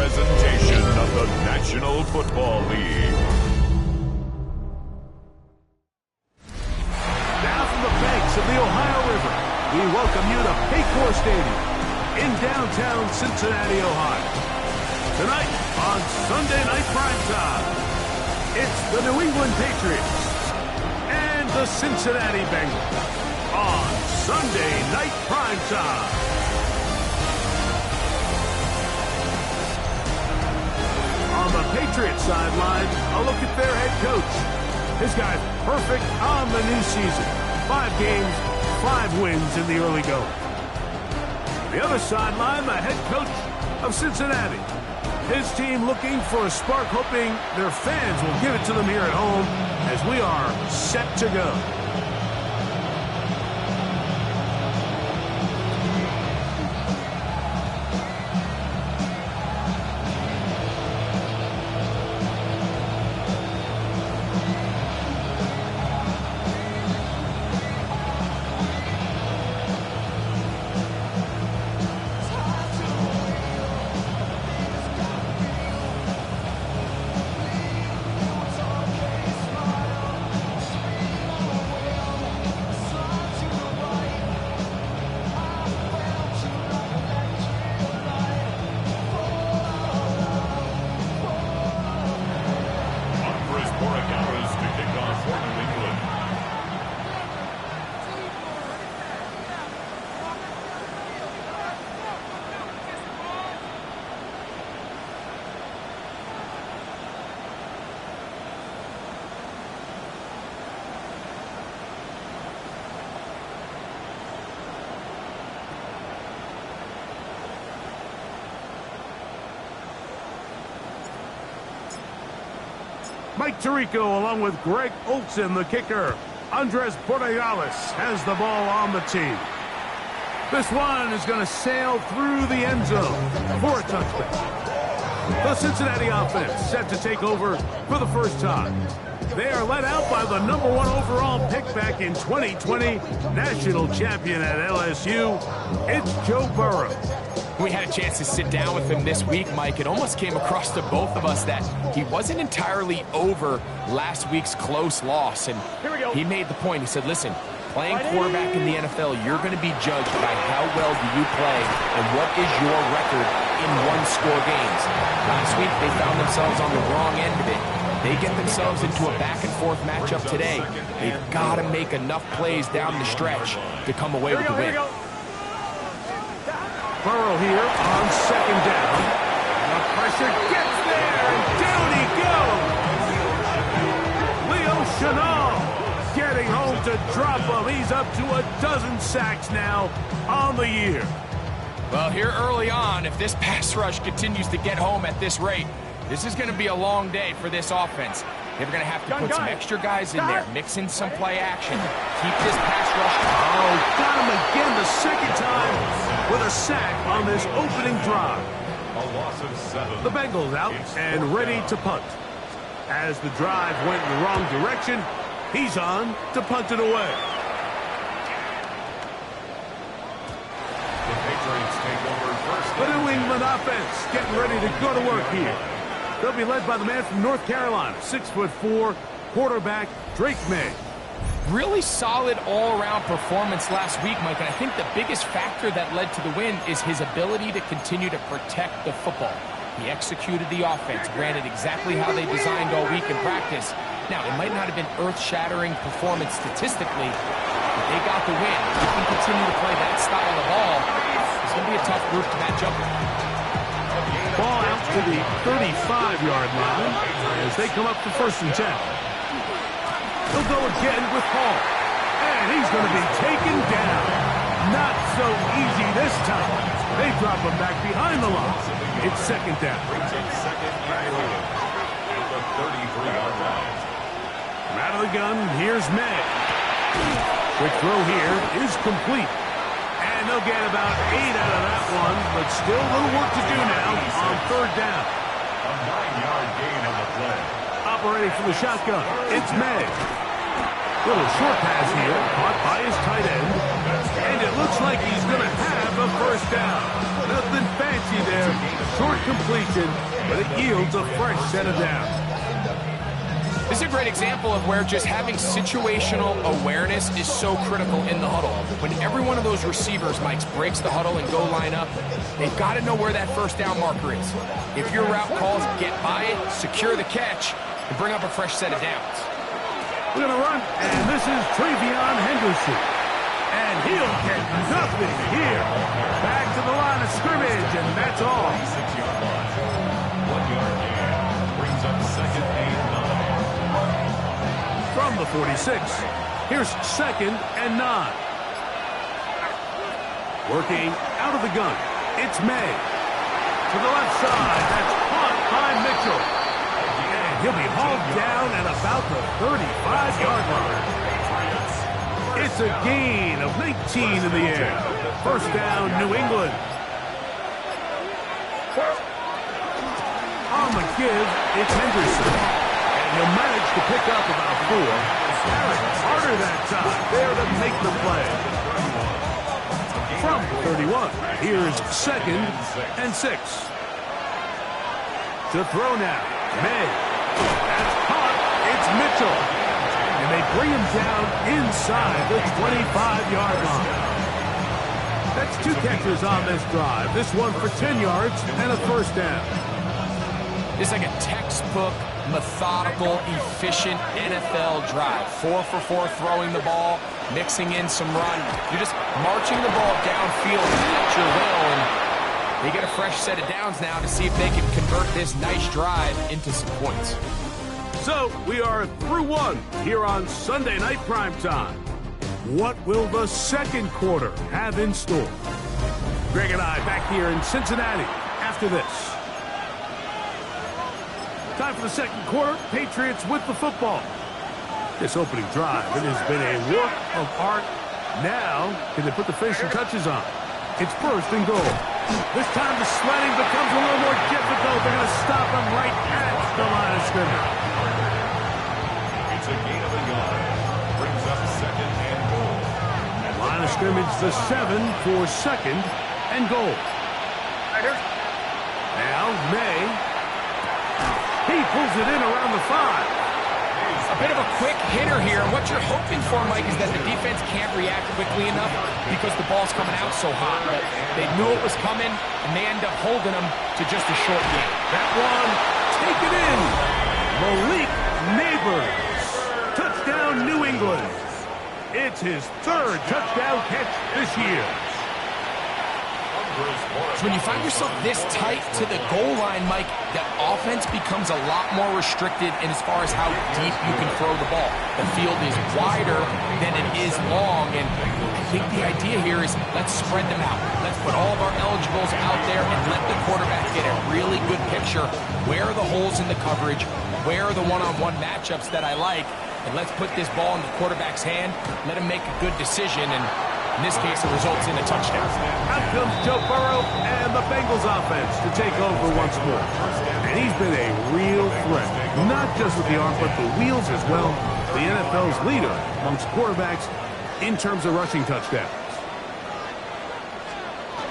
presentation of the National Football League. Now from the banks of the Ohio River, we welcome you to Paycor Stadium in downtown Cincinnati, Ohio. Tonight on Sunday Night Primetime, it's the New England Patriots and the Cincinnati Bengals on Sunday Night Primetime. On the Patriots sideline, a look at their head coach. This guy's perfect on the new season. 5 games, 5 wins in the early going. The other sideline, the head coach of Cincinnati. His team looking for a spark, hoping their fans will give it to them here at home as we are set to go. Mike Tirico along with Greg Olsen, the kicker. Andres Borregales has the ball on the tee. This one is going to sail through the end zone for a touchdown. The Cincinnati offense set to take over for the first time. They are led out by the #1 overall pick back in 2020, national champion at LSU. It's Joe Burrow. We had a chance to sit down with him this week, Mike. It almost came across to both of us that he wasn't entirely over last week's close loss. And he made the point. He said, listen, playing quarterback in the NFL, you're going to be judged by how well do you play and what is your record in one-score games. Last week, they found themselves on the wrong end of it. They get themselves into a back-and-forth matchup today. They've got to make enough plays down the stretch to come away with the win. Burrow here on second down. The pressure gets there, and down he goes. Leo Chenal getting home to drop him. He's up to a dozen sacks now on the year. Well, here early on, if this pass rush continues to get home at this rate, this is going to be a long day for this offense. They're going to have to put some extra guys in there, mix in some play action, keep this pass rush. Oh, got him again the second time with a sack on this opening drive. A loss of 7. The Bengals out and ready to punt. As the drive went in the wrong direction, he's on to punt it away. The Patriots take over first. The New England offense getting ready to go to work here. They'll be led by the man from North Carolina, 6'4", quarterback Drake May. Really solid all-around performance last week, Mike, and I think the biggest factor that led to the win is his ability to continue to protect the football. He executed the offense, ran it exactly how they designed all week in practice. Now, it might not have been earth-shattering performance statistically, but they got the win. If he can continue to play that style of ball, it's going to be a tough group to match up with. Ball out to the 35-yard line as they come up for 1st and 10. He'll go again with Hall. And he's going to be taken down. Not so easy this time. They drop him back behind the line. It's 2nd down. Second and goal at the 33-yard line. From out of the gun, here's May. Quick throw here is complete. And they'll get about 8 out of that one, but still a little work to do now on 3rd down. A 9-yard gain on the play. Operating from the shotgun, it's May. Little short pass here, caught by his tight end. And it looks like he's going to have a the first down. Nothing fancy there. Short completion, but it yields a fresh set of downs. This is a great example of where just having situational awareness is so critical in the huddle. When every one of those receivers, Mike, breaks the huddle and go line up, they've got to know where that first down marker is. If your route calls, get by it, secure the catch, and bring up a fresh set of downs. We're going to run, and this is Travion Henderson. And he'll get nothing here. Back to the line of scrimmage, and that's all. 6-yard line. 1 yard gain. Brings up second and 9. From the 46, here's second and 9. Working out of the gun, it's May. To the left side, that's caught by Mitchell. And he'll be hauled down at about the 35-yard line. It's a gain of 19 in the air. First down, New England. On the give, it's Henderson. He'll manage to pick up about 4. Harder that time. There to make the play. From 31, here's second and 6. To throw now, May. That's caught. It's Mitchell. And they bring him down inside the 25-yard line. That's 2 catches on this drive. This one for 10 yards and a first down. It's like a textbook, methodical, efficient NFL drive. 4 for 4 throwing the ball, mixing in some run. You're just marching the ball downfield at your will, and they get a fresh set of downs now to see if they can convert this nice drive into some points. So we are through one here on Sunday Night Primetime. What will the second quarter have in store? Greg and I back here in Cincinnati after this. Time for the second quarter. Patriots with the football. This opening drive, it has been a work of art. Now, can they put the finishing touches on? It's first and goal. This time the sledding becomes a little more difficult. They're going to stop him right at the line of scrimmage. It's a gain of a yard. Brings up second and goal. Line of scrimmage, the 7 for second and goal. Now, May. He pulls it in around the 5. A bit of a quick hitter here. What you're hoping for, Mike, is that the defense can't react quickly enough because the ball's coming out so hot. But they knew it was coming, and they end up holding them to just a short game. That one, take it in. Malik Neighbors. Touchdown, New England. It's his 3rd touchdown catch this year. So when you find yourself this tight to the goal line, Mike, that offense becomes a lot more restricted in as far as how deep you can throw the ball. The field is wider than it is long, and I think the idea here is let's spread them out. Let's put all of our eligibles out there and let the quarterback get a really good picture. Where are the holes in the coverage? Where are the one-on-one matchups that I like? And let's put this ball in the quarterback's hand, let him make a good decision, and in this case, it results in a touchdown. Out comes Joe Burrow and the Bengals offense to take over once more. And he's been a real threat, not just with the arm, but the wheels as well. The NFL's leader amongst quarterbacks in terms of rushing touchdowns.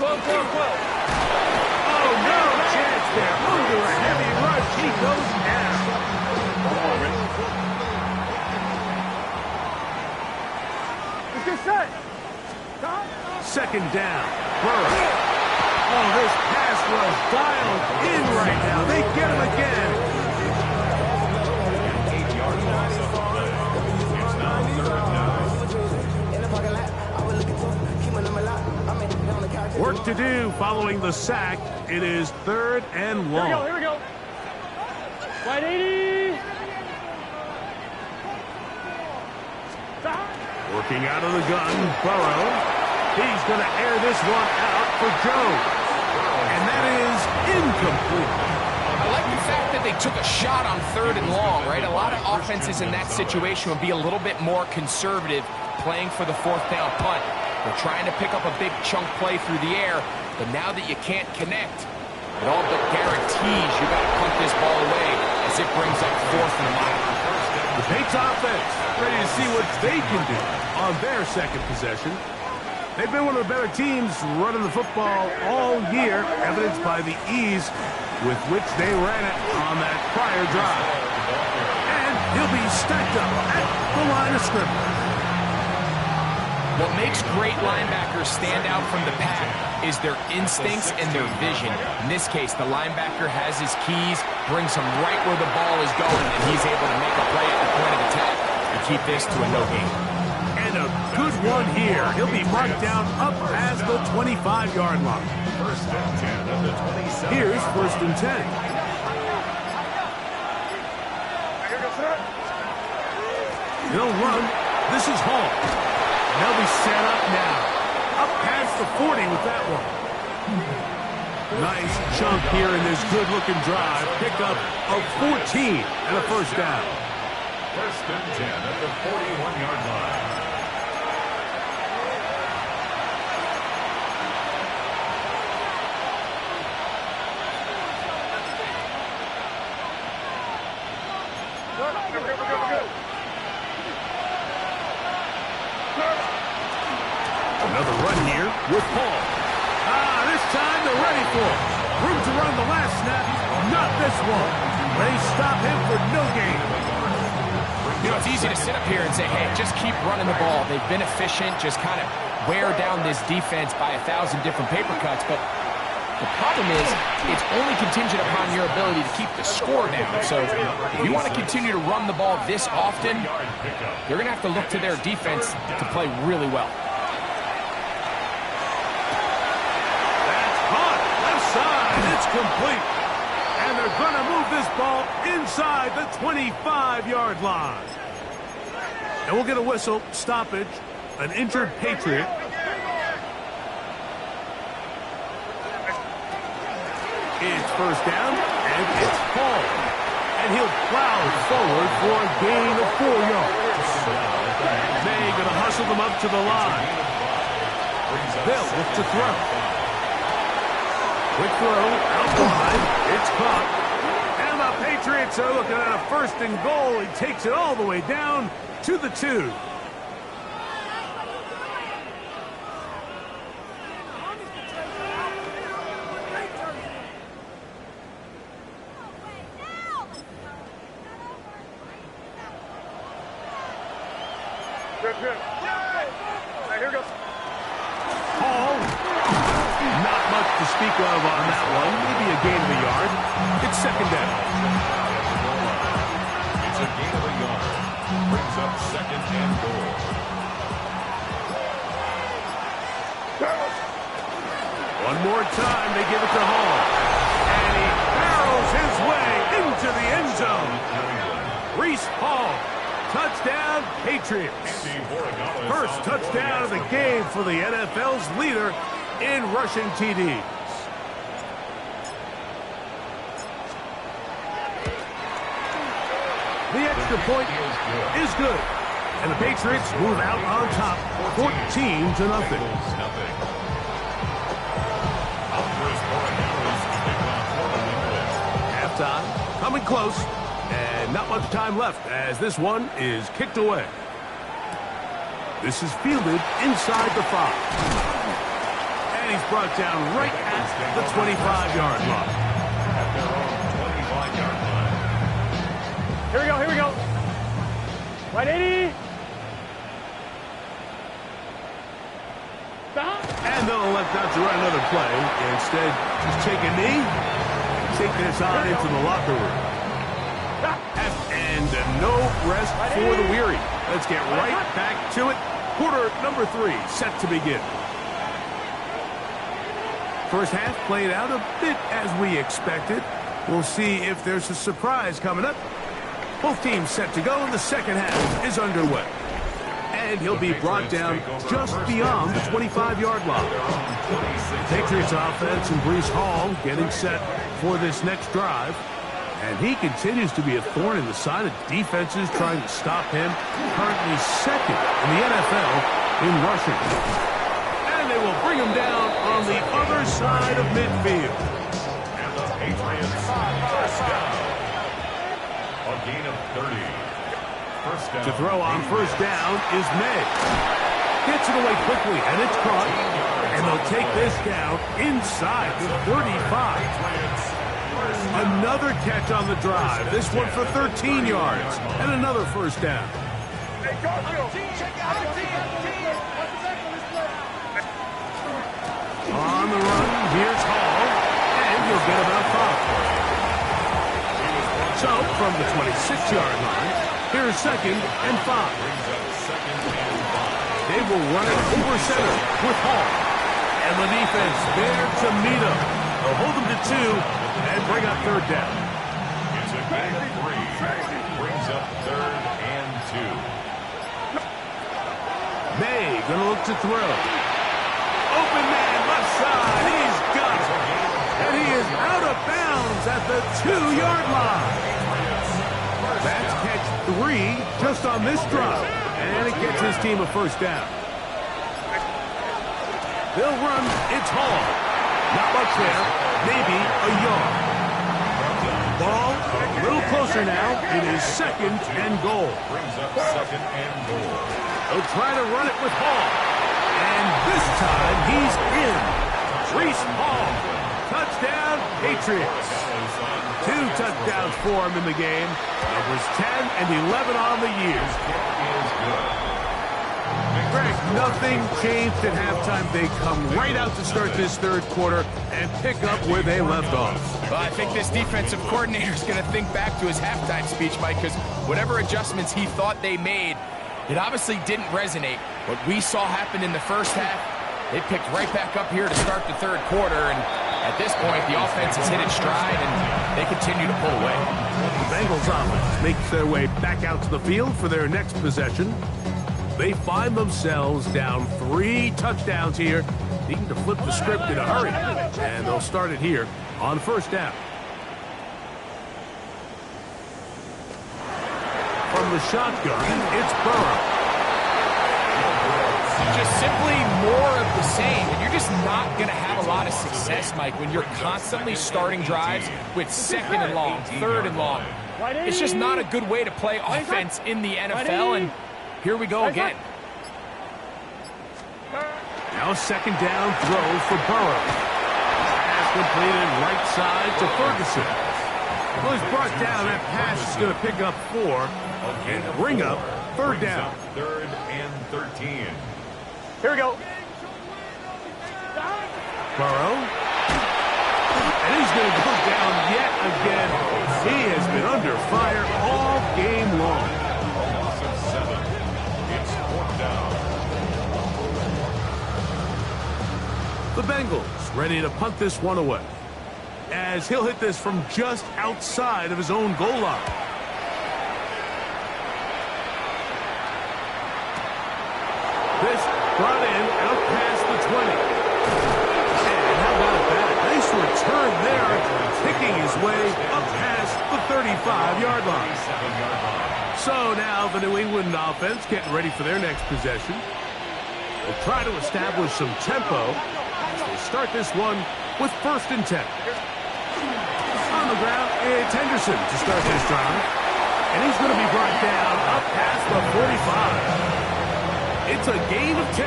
Oh, no chance there. Under a heavy rush, he goes down. It's just set. Second down. Burrow. Oh, this pass was dialed in right now. They get him again. 8-yard loss of the play. It's now 3rd down. Work to do following the sack. It is 3rd and long. Here we go. Wide 80. Working out of the gun, Burrow. He's going to air this one out for Jones. And that is incomplete. I like the fact that they took a shot on 3rd and long, right? A lot of offenses in that situation would be a little bit more conservative playing for the 4th down punt. They're trying to pick up a big chunk play through the air, but now that you can't connect, it all but guarantees you got to punt this ball away as it brings up 4th and a mile. The Patriots offense ready to see what they can do on their second possession. They've been one of the better teams running the football all year, evidenced by the ease with which they ran it on that prior drive. And he'll be stacked up at the line of scrimmage. What makes great linebackers stand out from the pack is their instincts and their vision. In this case, the linebacker has his keys, brings him right where the ball is going, and he's able to make a play at the point of attack and keep this to a no gain. And a good one here. He'll be marked down up past the 25-yard line. First and 10 at the 27. Here's first and 10. He'll run. This is Hall. They'll be set up now. Up past the 40 with that one. Nice chunk here in this good-looking drive. Pickup of 14 and a first down. First and 10 at the 41-yard line. Another run here with Paul. This time they're ready for it. Room to run the last snap. Not this one. They stop him for no gain. You know, it's easy to sit up here and say, hey, just keep running the ball. They've been efficient, just kind of wear down this defense by 1,000 different paper cuts. But the problem is it's only contingent upon your ability to keep the score down. So if you want to continue to run the ball this often, you're going to have to look to their defense to play really well. It's complete. And they're going to move this ball inside the 25-yard line. And we'll get a whistle, stoppage, an injured Patriot. It's first down, and it's Paul. And he'll plow forward for a gain of 4 yards. They're going to hustle them up to the line. They'll look to throw. Quick throw, out wide, it's caught. And the Patriots are looking at a first and goal. He takes it all the way down to the 2. Good. Here we go. Hall. Not much to speak of on that one. Maybe a gain of a yard. It's second down. It's a gain of a yard. Brings up second and goal. One more time, they give it to Hall. And he barrels his way into the end zone. Reese Hall. Touchdown, Patriots. First touchdown of the game for the NFL's leader in rushing TDs. The extra point is good. And the Patriots move out on top, 14-0. Halftime, coming close. And not much time left as this one is kicked away. This is fielded inside the 5. And he's brought down right at the 25-yard line. At their own 25-yard line. Here we go. Right 80. Stop. And they'll elect not to run another play. Instead, just take a knee, take this on into the locker room. And no rest for the weary. Let's get right back to it. Quarter number 3 set to begin. First half played out a bit as we expected. We'll see if there's a surprise coming up. Both teams set to go, and the second half is underway. And he'll be brought down just beyond the 25-yard line. Patriots offense and Breece Hall getting set for this next drive. And he continues to be a thorn in the side of defenses trying to stop him. Currently second in the NFL in rushing. And they will bring him down on the other side of midfield. And the Patriots first down. A gain of 30. First down. To throw on first down is May. Gets it away quickly, and it's caught. And they'll take this down inside the 35. Another catch on the drive. This one for 13 yards. And another first down. On the run, here's Hall. And he'll get about 5. So, from the 26-yard line, here's 2nd and 5. They will run it over center with Hall. And the defense there to meet him. They'll hold him to 2 and bring up 3rd down. It's a gain of 3. Brings up 3rd and 2. May gonna look to throw. Open man, left side. He's got it. And he is out of bounds at the 2-yard line. That's catch 3 just on this drive. And it gets his team a first down. They'll run. It's Hall. Not much there. Maybe a yard. Ball a little closer now. It is 2nd and goal. Brings up 2nd and goal. They'll try to run it with Hall. And this time he's in. Reese Hall. Touchdown, Patriots. 2 touchdowns for him in the game. Numbers 10 and 11 on the year. Greg, nothing changed at halftime. They come right out to start this 3rd quarter and pick up where they left off. Well, I think this defensive coordinator is going to think back to his halftime speech, Mike, because whatever adjustments he thought they made, it obviously didn't resonate. What we saw happen in the first half, they picked right back up here to start the 3rd quarter, and at this point, the offense has hit its stride, and they continue to pull away. The Bengals offense makes their way back out to the field for their next possession. They find themselves down 3 touchdowns here, needing to flip the script in a hurry. And they'll start it here on 1st down. From the shotgun, it's Burrow. Just simply more of the same, and you're just not going to have a lot of success, Mike, when you're constantly starting drives with 2nd and long, 3rd and long. It's just not a good way to play offense in the NFL, and here we go again. Now 2nd down throw for Burrow. Pass completed right side to Ferguson. Well, he's brought down. That pass is going to pick up 4 and bring up 3rd down. 3rd and 13. Here we go. Burrow. And he's going to go down yet again. He has been under fire all game long. A loss of 7. It's 4th down. The Bengals ready to punt this one away, as he'll hit this from just outside of his own goal line. This brought in out past the 20. And how about that? Nice return there, picking his way up past the 35-yard line. So now the New England offense getting ready for their next possession. They'll try to establish some tempo. They start this one with 1st and 10. On the ground, it's Henderson to start this drive. And he's going to be brought down up past the 45. It's a gain of 10.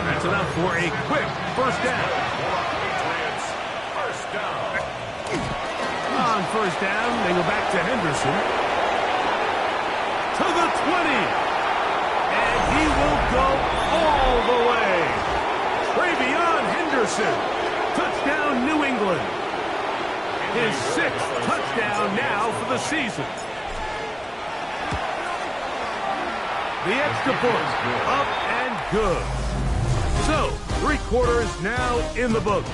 That's enough for a quick first down. First down. On 1st down, they go back to Henderson. To the 20. And he will go all the way. Travion Henderson. Touchdown, New England. His 6th touchdown now for the season. The extra point, up and good. So, 3 quarters now in the books.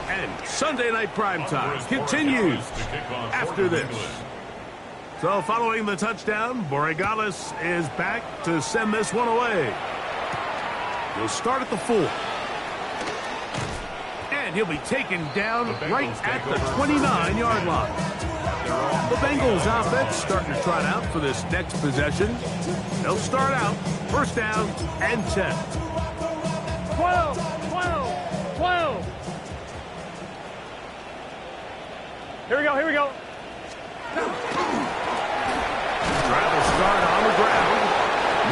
And Sunday Night Primetime continues after this. So, following the touchdown, Borregales is back to send this one away. He'll start at the 4. And he'll be taken down right at the 29-yard line. The Bengals offense starting to trot out for this next possession. They'll start out 1st down and 10. 12. Here we go. Try to start on the ground.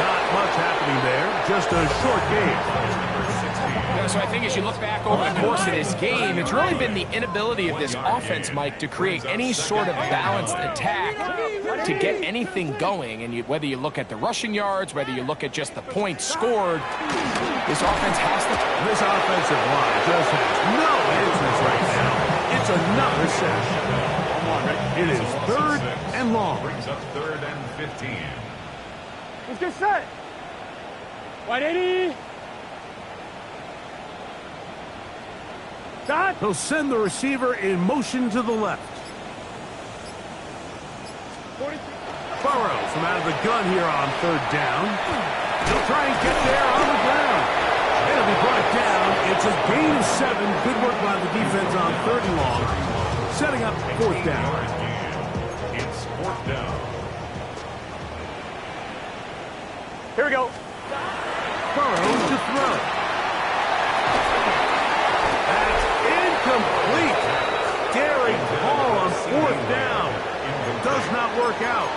Not much happening there. just a short game. Yeah, so I think as you look back over the course of this game, it's really been the inability of this offense, Mike, to create any sort of balanced attack to get anything going. And whether you look at the rushing yards, whether you look at just the points scored, this offense has to... This offensive line just has no answers right now. It's another sack. It is 3rd and long. Brings up 3rd and 15. Let's get set. 180. Dot. He'll send the receiver in motion to the left. 42. Burrow from out of the gun here on 3rd down. He'll try and get there on the ground. It'll be brought down. It's a gain of 7. Good work by the defense on 3rd and long. Setting up 4th down. It's 4th down. Here we go. Burrow to throw. That's incomplete. Daring ball on 4th down. Does not work out.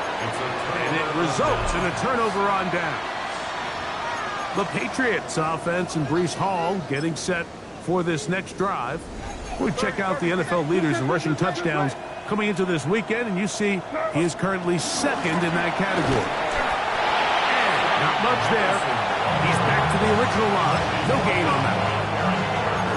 And it results in a turnover on down. The Patriots offense and Breece Hall getting set for this next drive. We check out the NFL leaders in rushing touchdowns coming into this weekend, and you see he is currently 2nd in that category. And not much there. He's back to the original line. No gain on that.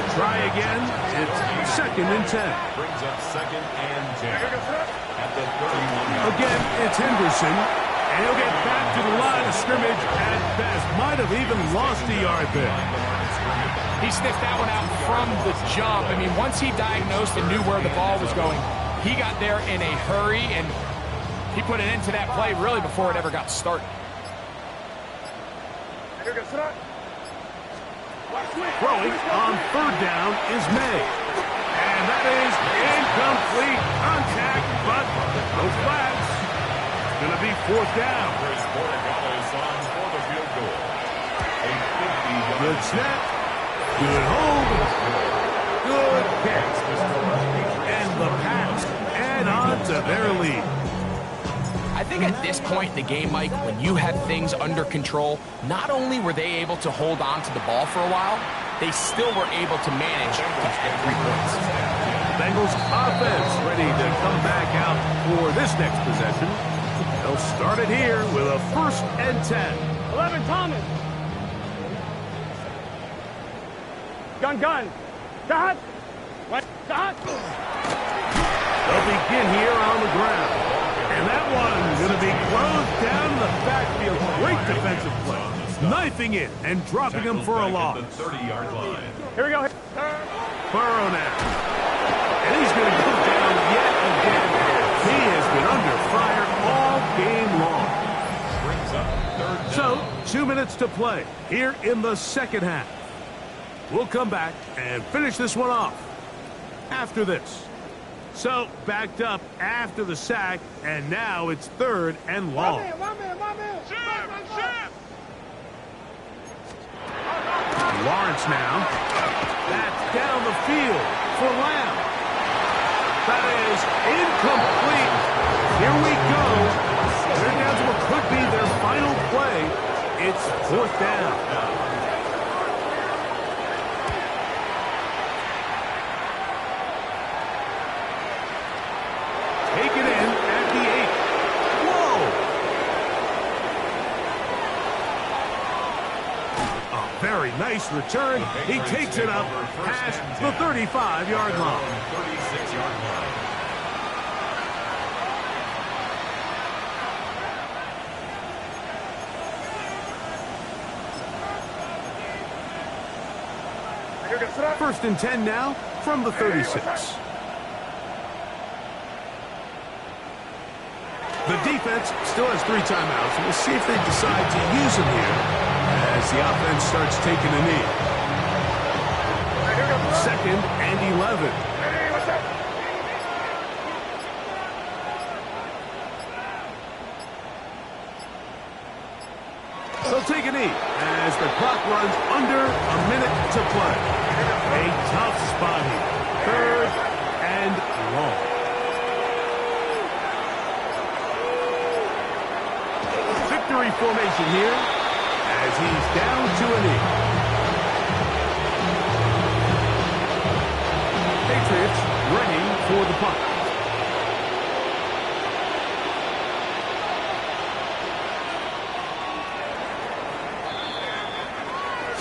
We'll try again. It's 2nd and 10. Brings up 2nd and 10. At the 31. Again, it's Henderson. And he'll get back to the line of scrimmage at best. Might have even lost a yard there. He sniffed that one out from the jump. I mean, once he diagnosed and knew where the ball was going, he got there in a hurry, and he put an end to that play really before it ever got started. Throwing on 3rd down is May. And that is incomplete. Contact, but no flags. It's going to be 4th down. Chris Borregales on for the field goal. A 50-yard Good snap. Good hold. Good catch. And the Pats add on to their lead. I think at this point in the game, Mike, when you have things under control, not only were they able to hold on to the ball for a while, they still were able to manage to get 3 points. Bengals offense ready to come back out for this next possession. They'll start it here with a 1st and 10. 11, Thomas. Gun. Dot. Dot. They'll begin here on the ground. And that one's going to be closed down in the backfield. Great defensive play. Knifing it and dropping him for a loss. 30-yard line. Here we go. Burrow now. And he's going to go down yet again. He has been under fire all game long. Brings up 3rd down. So, 2 minutes to play here in the 2nd half. We'll come back and finish this one off after this. So, backed up after the sack, and now it's 3rd and long. Lawrence now. That's down the field for Lamb. That is incomplete. Here we go. They're down to what could be their final play. It's 4th down. Take it in at the 8. Whoa! A very nice return. He takes it up past the 35-yard line. 36-yard line. First and 10 now from the 36. The defense still has 3 timeouts. We'll see if they decide to use them here as the offense starts taking a knee. 2nd and 11. They'll take a knee as the clock runs under a minute to play. A tough spot here. 3rd and long. Victory formation here as he's down to a knee. Patriots ready for the punt.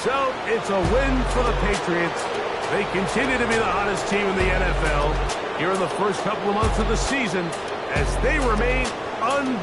So it's a win for the Patriots. They continue to be the hottest team in the NFL here in the first couple of months of the season as they remain unbeaten.